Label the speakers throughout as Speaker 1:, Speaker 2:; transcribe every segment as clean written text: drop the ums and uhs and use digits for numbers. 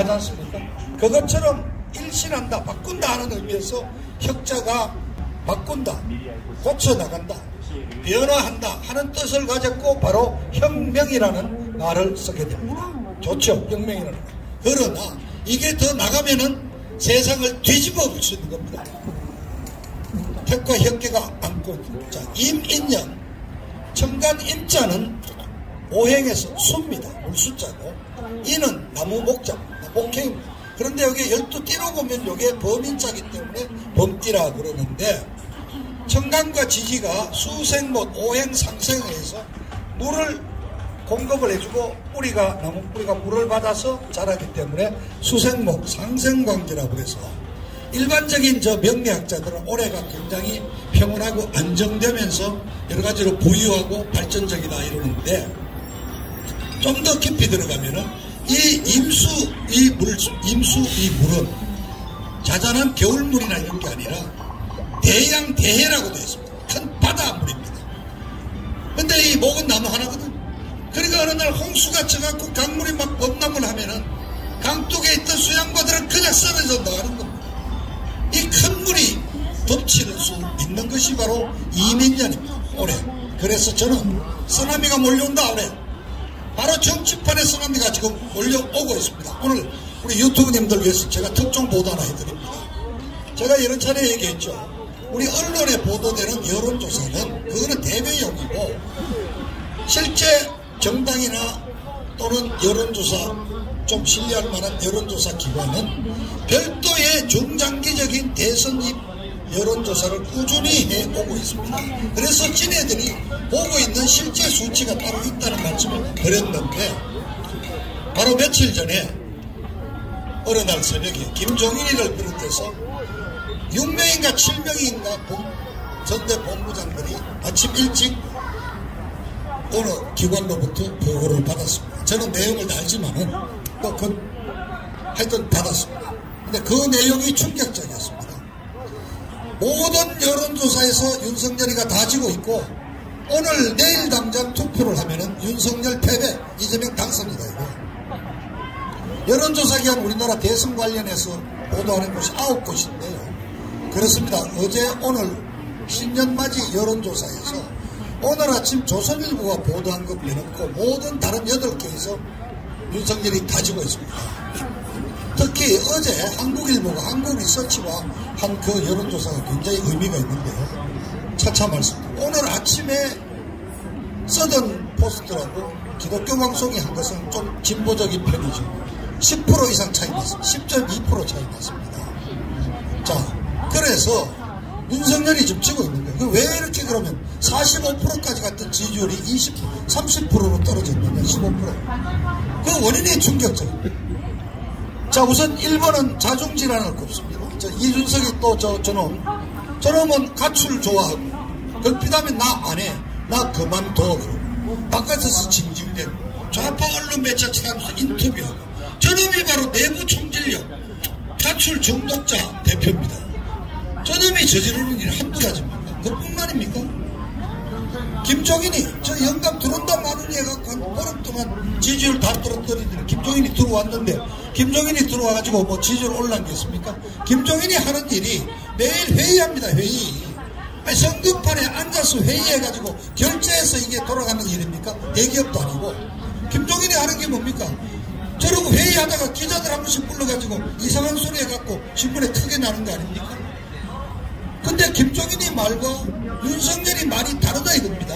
Speaker 1: 하지 않습니까? 그것처럼 일신한다, 바꾼다 하는 의미에서 혁자가 바꾼다, 고쳐나간다, 변화한다 하는 뜻을 가졌고 바로 혁명이라는 말을 쓰게 됩니다. 좋죠, 혁명이라는 말. 그러나 이게 더 나가면은 세상을 뒤집어 볼 수 있는 겁니다. 혁과 혁계가 안고 있는. 자, 임인년. 청간 임자는 오행에서 수입니다. 물수자고. 이는 나무 목자입니다. 목행입니다. 그런데 여기 12띠로 보면 이게 범인자기 때문에 범띠라 그러는데, 청간과 지지가 수생못 오행 상생에서 물을 공급을 해주고 나무 뿌리가 물을 받아서 자라기 때문에 수생목 상생관계라고 해서 일반적인 명리학자들은 올해가 굉장히 평온하고 안정되면서 여러 가지로 부유하고 발전적이다 이러는데, 좀 더 깊이 들어가면은 이 물은 자잘한 겨울물이나 이런 게 아니라 대양대해라고 되어 있습니다. 큰 바다물입니다. 근데 이 목은 나무 하나거든. 그러니까 어느 날 홍수가 쳐갖고 강물이 막 범람을 하면은 강둑에 있던 수양바들은 그냥 썰어져 나가는 겁니다. 이 큰 물이 덮칠 수 있는 것이 바로 이민년입니다. 올해. 그래서 저는 쓰나미가 몰려온다 올해. 바로 정치판의 쓰나미가 지금 몰려오고 있습니다. 오늘 우리 유튜브님들 위해서 제가 특종 보도 하나 해드립니다. 제가 여러 차례 얘기했죠. 우리 언론에 보도되는 여론조사는 그거는 대배용이고, 실제 정당이나 또는 여론조사, 좀 신뢰할 만한 여론조사 기관은 별도의 중장기적인 대선 여론조사를 꾸준히 해오고 있습니다. 그래서 지네들이 보고 있는 실제 수치가 따로 있다는 말씀을 드렸는데, 바로 며칠 전에 어느 날 새벽에 김종인이를 비롯해서 6명인가 7명인가 전대 본부장들이 아침 일찍 어느 기관로부터 보고를 받았습니다. 저는 내용을 알지만은 하여튼 받았습니다. 근데 그 내용이 충격적이었습니다. 모든 여론조사에서 윤석열이가 다 지고 있고, 오늘 내일 당장 투표를 하면은 윤석열 패배, 이재명 당선이다 이거. 여론조사 기관 우리나라 대선 관련해서 보도하는 곳이 9곳인데요. 그렇습니다. 어제 오늘 신년맞이 여론조사에서 오늘 아침 조선일보가 보도한 것 빼놓고 모든 다른 8개에서 윤석열이 가지고 있습니다. 특히 어제 한국일보가 한국리서치와 한 그 여론조사가 굉장히 의미가 있는데요. 차차 말씀드립니다. 오늘 아침에 서던 포스트라고 기독교 방송이 한 것은 좀 진보적인 편이죠. 10% 이상 차이 났습니다. 10.2% 차이 났습니다. 자, 그래서 윤석열이 지금 치고 있는 거예요. 왜 이렇게 그러면 45%까지 갔던 지지율이 30%로 떨어졌느냐, 15%. 그 원인이 충격적입니다. 자, 우선 1번은 자중질환을 꼽습니다. 이준석이 또 저놈은 가출 좋아하고, 걸핏하면 나 안 해, 나 그만둬, 바깥에서 징징대고, 좌파 언론 매체 찾아가면서 인터뷰하고, 저놈이 바로 내부 총질력, 가출 중독자 대표입니다. 저놈이 저지르는 일 한두 가지입니까? 그뿐만입니까? 김종인이 저 영감 들어온다 마느니 해갖고 한 보름 동안 지지율 다 떨어뜨리더니 김종인이 들어왔는데, 김종인이 들어와가지고 뭐 지지율 올라간 게 있습니까? 김종인이 하는 일이 매일 회의합니다. 회의. 아니, 선거판에 앉아서 회의해가지고 결제해서 이게 돌아가는 일입니까? 대기업도 아니고. 김종인이 하는 게 뭡니까? 저러고 회의하다가 기자들 한 번씩 불러가지고 이상한 소리 해갖고 신문에 크게 나는 거 아닙니까? 근데 김종인이 말과 윤석열이 말이 다르다 이겁니다.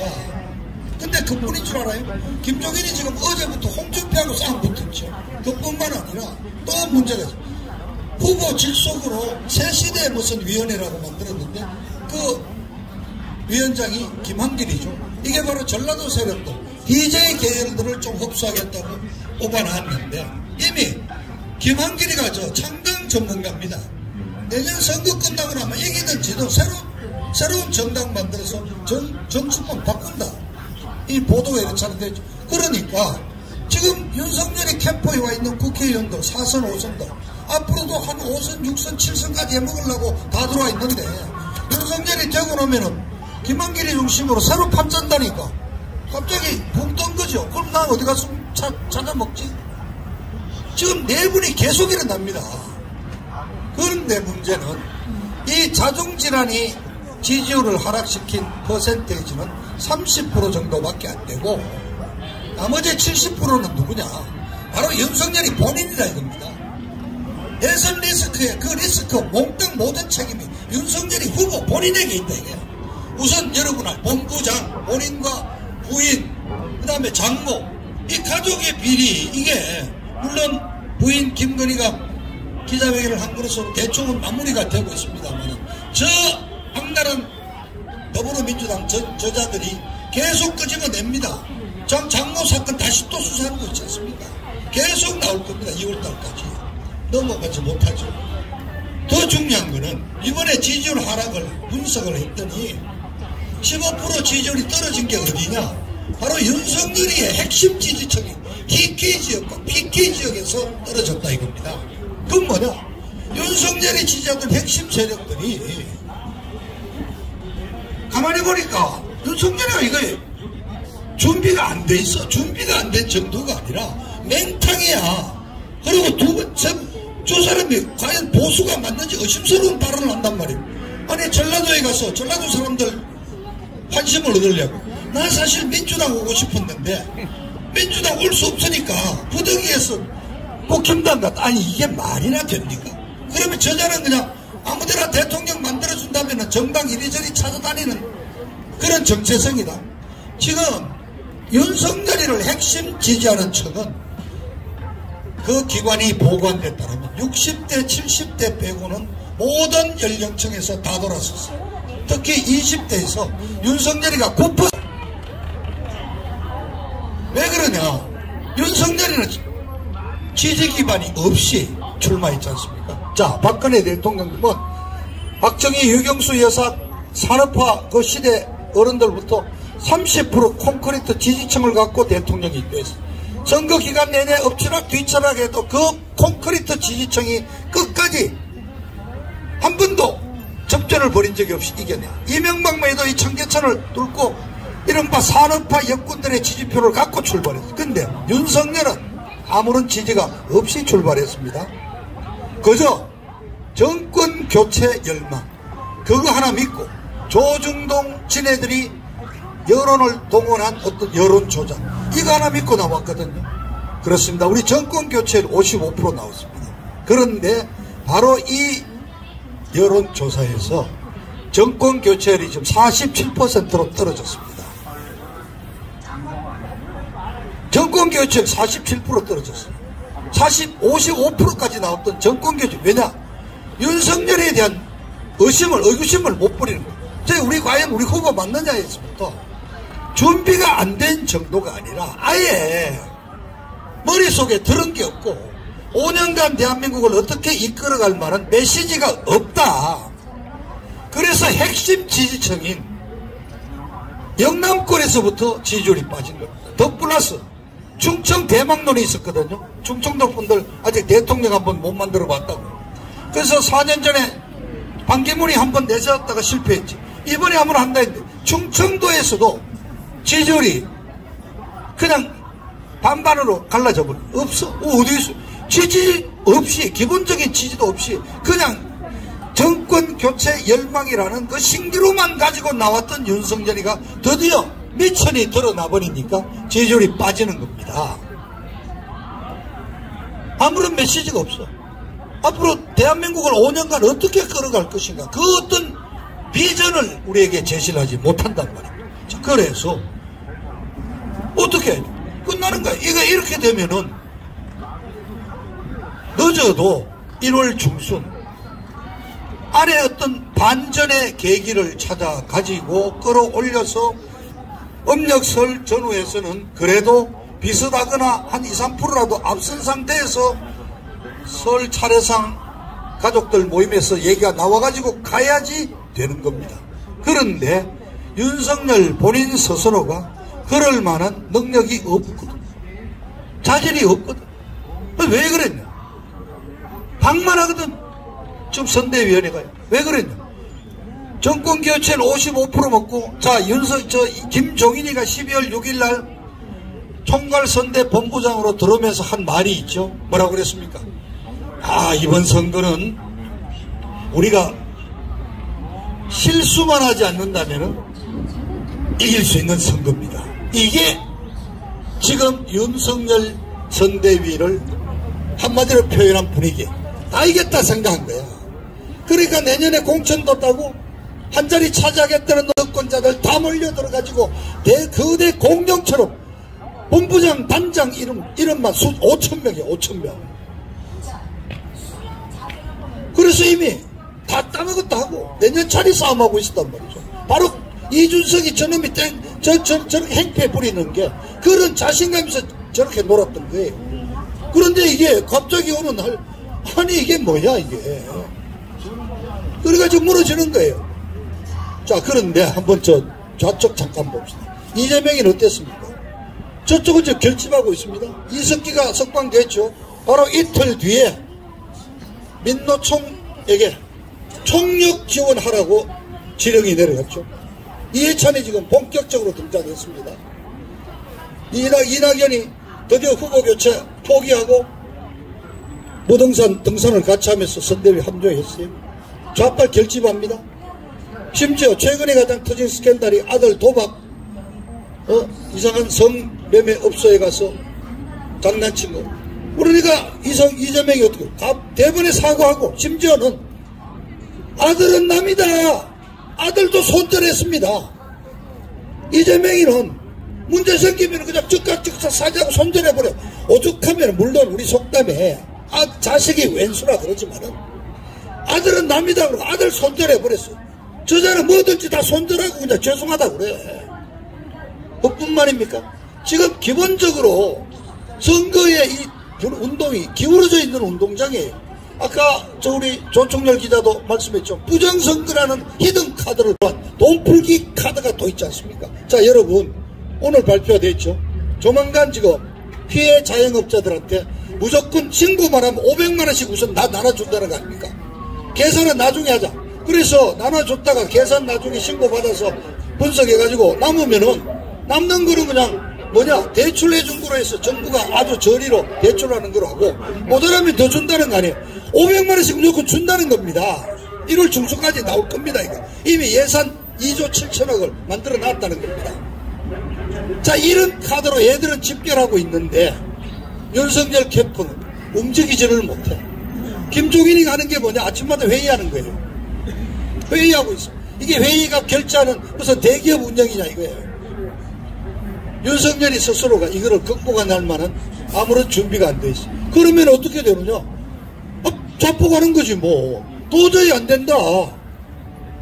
Speaker 1: 근데 그뿐인 줄 알아요? 김종인이 지금 어제부터 홍준표하고 싸움 붙었죠. 그뿐만 아니라 또 문제가 있어요. 후보 직속으로 새시대 무슨 위원회라고 만들었는데 그 위원장이 김한길이죠. 이게 바로 전라도 세력도 DJ 계열들을 좀 흡수하겠다고 뽑아놨는데, 이미 김한길이가 창당 전문가입니다. 내년 선거 끝나고 나면 이기든 지든 새로운 정당 만들어서 정치권 바꾼다. 이 보도가 이렇지 않은데, 그러니까 지금 윤석열이 캠프에 와 있는 국회의원들 4선 5선들 앞으로도 한 5선 6선 7선까지 해먹으려고 다 들어와 있는데, 윤석열이 되고 나면은 김한길이 중심으로 새로 판짠다니까 갑자기 붕 뜬 거죠. 그럼 나 어디 가서 찾아 먹지? 지금 내분이 계속 일어납니다. 그런데 문제는 이 자중질환이 지지율을 하락시킨 퍼센테이지는 30% 정도밖에 안 되고 나머지 70%는 누구냐? 바로 윤석열이 본인이다 이겁니다. 대선 리스크에 그 리스크 몽땅 모든 책임이 윤석열이 후보 본인에게 있다 이게. 우선 여러분아 본부장, 본인과 부인, 그 다음에 장모, 이 가족의 비리 이게 물론 부인 김건희가 기자회견을 한 것으로 대충은 마무리가 되고 있습니다만 저 악랄한 더불어민주당 저자들이 계속 끄집어냅니다. 장모 사건 다시 또 수사하는 거 있지 않습니까? 계속 나올 겁니다. 2월달까지. 넘어가지 못하죠. 더 중요한 거는 이번에 지지율 하락을 분석을 했더니 15% 지지율이 떨어진 게 어디냐? 바로 윤석열이의 핵심 지지층이 TK 지역과 PK 지역에서 떨어졌다 이겁니다. 그건 뭐냐? 윤석열이 지지하던 핵심 세력들이 가만히 보니까 윤석열이가 이거 준비가 안 돼 있어. 준비가 안 된 정도가 아니라 맹탕이야. 그리고 두 번째 저 사람이 과연 보수가 맞는지 의심스러운 발언을 한단 말이에요. 아니 전라도에 가서 전라도 사람들 관심을 얻으려고 난 사실 민주당 오고 싶었는데 민주당 올 수 없으니까 부득이해서 국힘당 갔다. 아니 이게 말이나 됩니까? 그러면 저자는 그냥 아무데나 대통령 만들어준다면 정당 이리저리 찾아다니는 그런 정체성이다. 지금 윤석열이를 핵심 지지하는 측은 그 기관이 보고한 데 따르면 60대 70대 빼고는 모든 연령층에서 다 돌아섰어요. 특히 20대에서 윤석열이가 9%. 왜 그러냐? 윤석열이는 지지 기반이 없이 출마했지 않습니까? 자, 박근혜 대통령은 박정희 유경수 여사 산업화 그 시대 어른들부터 30% 콘크리트 지지층을 갖고 대통령이 됐어요. 선거 기간 내내 엎치락 뒤치락 해도 그 콘크리트 지지층이 끝까지 한 번도 접전을 벌인 적이 없이 이겨내. 이명박만 해도 이 청계천을 뚫고 이른바 산업화 역군들의 지지표를 갖고 출발했어요. 근데 윤석열은 아무런 지지가 없이 출발했습니다. 그저 정권 교체 열망 그거 하나 믿고 조중동 지네들이 여론을 동원한 어떤 여론 조작 이거 하나 믿고 나왔거든요. 그렇습니다. 우리 정권 교체율 55% 나왔습니다. 그런데 바로 이 여론조사에서 정권 교체율이 지금 47%로 떨어졌습니다. 정권 교체율 47% 떨어졌어요. 55%까지 나왔던 정권 교체. 왜냐? 윤석열에 대한 의구심을 못 버리는 거예요. 우리 과연 우리 후보 맞느냐에서부터 준비가 안 된 정도가 아니라 아예 머릿속에 들은 게 없고 5년간 대한민국을 어떻게 이끌어갈 만한 메시지가 없다. 그래서 핵심 지지층인 영남권에서부터 지지율이 빠진 겁니다. 더 플러스 충청 대망론이 있었거든요. 충청도 분들 아직 대통령 한번 못 만들어 봤다고. 그래서 4년 전에 반기문이 한번 내세웠다가 실패했지. 이번에 한번 한다 했는데 충청도에서도 지지율이 그냥 반반으로 갈라져 버려. 없어. 어디 있어? 지지 없이 기본적인 지지도 없이 그냥 정권 교체 열망이라는 그 신기루만 가지고 나왔던 윤석열이가 드디어 미천이 드러나 버리니까 지지율이 빠지는 겁니다. 아무런 메시지가 없어. 앞으로 대한민국을 5년간 어떻게 끌어갈 것인가 그 어떤 비전을 우리에게 제시를 하지 못한단 말입니다. 자, 그래서 어떻게 끝나는 거야. 이거 이렇게 되면은 늦어도 1월 중순 안에 어떤 반전의 계기를 찾아 가지고 끌어올려서 음력설 전후에서는 그래도 비슷하거나 한 2, 3%라도 앞선 상태에서 설 차례상 가족들 모임에서 얘기가 나와가지고 가야지 되는 겁니다. 그런데 윤석열 본인 스스로가 그럴 만한 능력이 없거든. 자질이 없거든. 왜 그랬냐? 방만하거든. 지금 선대위원회가 왜 그랬냐? 정권 교체를 55% 먹고 자 김종인이가 12월 6일 날 총괄선대 본부장으로 들어오면서 한 말이 있죠. 뭐라고 그랬습니까? 이번 선거는 우리가 실수만 하지 않는다면 이길 수 있는 선거입니다. 이게 지금 윤석열 선대위를 한마디로 표현한 분위기. 다 이겼다 생각한 거야. 그러니까 내년에 공천도 따고 한 자리 차지하겠다는 여권자들 다 몰려들어가지고 거대 공룡처럼 본부장, 단장 이름만 5,000명이야, 5,000명. 그래서 이미 다 따먹었다 하고 내년 자리 싸움하고 있었단 말이죠. 바로 이준석이 저놈이 저렇게 행패 부리는 게 그런 자신감에서 저렇게 놀았던 거예요. 그런데 이게 갑자기 어느 날 아니 이게 뭐야 이게. 그래가지고 무너지는 거예요. 자, 그런데 한번 좌측 잠깐 봅시다. 이재명이 어땠습니까? 저쪽은 지금 결집하고 있습니다. 이석기가 석방됐죠. 바로 이틀 뒤에 민노총에게 총력 지원하라고 지령이 내려갔죠. 이해찬이 지금 본격적으로 등장했습니다. 이낙연이 드디어 후보 교체 포기하고 무등산 등산을 같이 하면서 선대위 합류했어요. 좌빨 결집합니다. 심지어 최근에 가장 터진 스캔들이 아들 도박 이상한 성매매 업소에 가서 장난친 거. 그러니까 이재명이 어떻게 대번에 사과하고 심지어는 아들은 남이다. 아들도 손절했습니다. 이재명이는 문제 생기면 그냥 즉각즉각 사죄하고 손절해버려. 오죽하면 물론 우리 속담에 자식이 왼수라 그러지만은 아들은 남이다 그러고 아들 손절해버렸어. 저자는 뭐든지 다 손절하고 그냥 죄송하다 그래. 그뿐만입니까? 지금 기본적으로 선거의 이 운동이 기울어져 있는 운동장이에요. 아까 우리 조총열 기자도 말씀했죠. 부정선거라는 히든 카드를 돈 풀기 카드가 또 있지 않습니까? 자, 여러분 오늘 발표됐죠. 조만간 지금 피해 자영업자들한테 무조건 신고만 하면 500만원씩 우선 나눠준다는 거 아닙니까? 계산은 나중에 하자. 그래서 나눠줬다가 계산 나중에 신고받아서 분석해가지고 남는 거는 그냥 대출해준 거로 해서 정부가 아주 저리로 대출하는 거로 하고 모자라면 더 준다는 거 아니에요. 500만원씩 무조건 준다는 겁니다. 1월 중순까지 나올 겁니다. 이거 이미 예산 2조 7천억을 만들어 놨다는 겁니다. 자, 이런 카드로 얘들은 집결하고 있는데 윤석열 캠프는 움직이지를 못해. 김종인이 가는 게 뭐냐? 아침마다 회의하는 거예요. 회의하고 있어. 이게 회의가 결제하는 무슨 대기업 운영이냐 이거예요. 윤석열이 스스로가 이거를 극복할 만한 아무런 준비가 안 돼 있어. 그러면 어떻게 되느냐? 자폭하는 거지 뭐. 도저히 안 된다.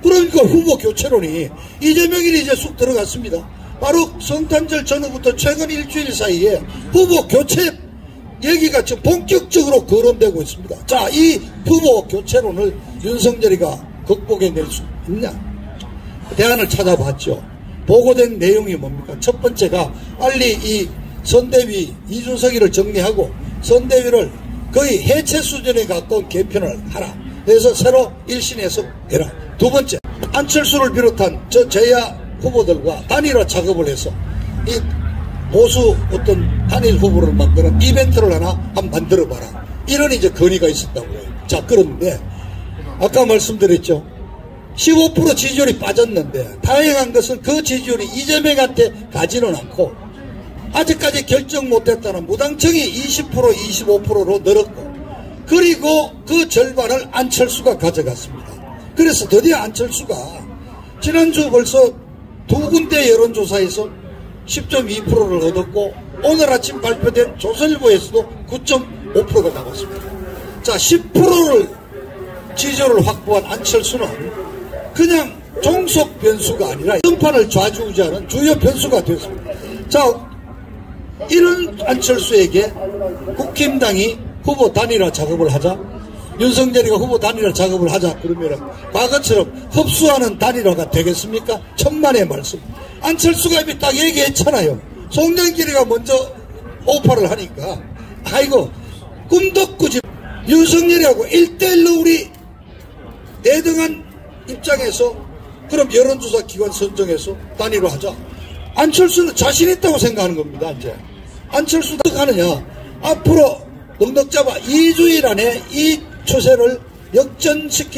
Speaker 1: 그러니까 후보 교체론이 이재명이 이제 쑥 들어갔습니다. 바로 성탄절 전후부터 최근 일주일 사이에 후보 교체 얘기가 지금 본격적으로 거론되고 있습니다. 자, 이 후보 교체론을 윤석열이가 극복해낼 수 있냐? 대안을 찾아봤죠. 보고된 내용이 뭡니까? 첫 번째가 빨리 이 선대위 이준석이를 정리하고 선대위를 거의 해체 수준에 가까운 개편을 하라. 그래서 새로 일신해서 해라. 두 번째, 안철수를 비롯한 제야 후보들과 단일화 작업을 해서 이 보수 어떤 단일 후보를 만드는 이벤트를 하나 한번 만들어봐라. 이런 이제 건의가 있었다고 해요. 자, 그런데 아까 말씀드렸죠. 15% 지지율이 빠졌는데 다행한 것은 그 지지율이 이재명한테 가지는 않고 아직까지 결정 못했다는 무당청이 20% 25%로 늘었고 그리고 그 절반을 안철수가 가져갔습니다. 그래서 드디어 안철수가 지난주 벌써 두 군데 여론조사에서 10.2%를 얻었고 오늘 아침 발표된 조선일보에서도 9.5%가 나왔습니다. 자, 10%를 지지율을 확보한 안철수는 그냥 종속 변수가 아니라 전판을 좌지우지하는 주요 변수가 됐습니다. 자, 이런 안철수에게 국힘당이 후보 단일화 작업을 하자, 윤석열이가 후보 단일화 작업을 하자 그러면 과거처럼 흡수하는 단일화가 되겠습니까? 천만의 말씀. 안철수가 이미 딱 얘기했잖아요. 송영길이가 먼저 오파를 하니까 아이고 꿈도 꾸지. 윤석열이하고 1대1로 우리 내등한 입장에서 그럼 여론조사 기관 선정해서 단일화 하자. 안철수는 자신 있다고 생각하는 겁니다. 이제 안철수도 어떻게 하느냐. 앞으로 넉넉 잡아 2주일 안에 이 추세를 역전시키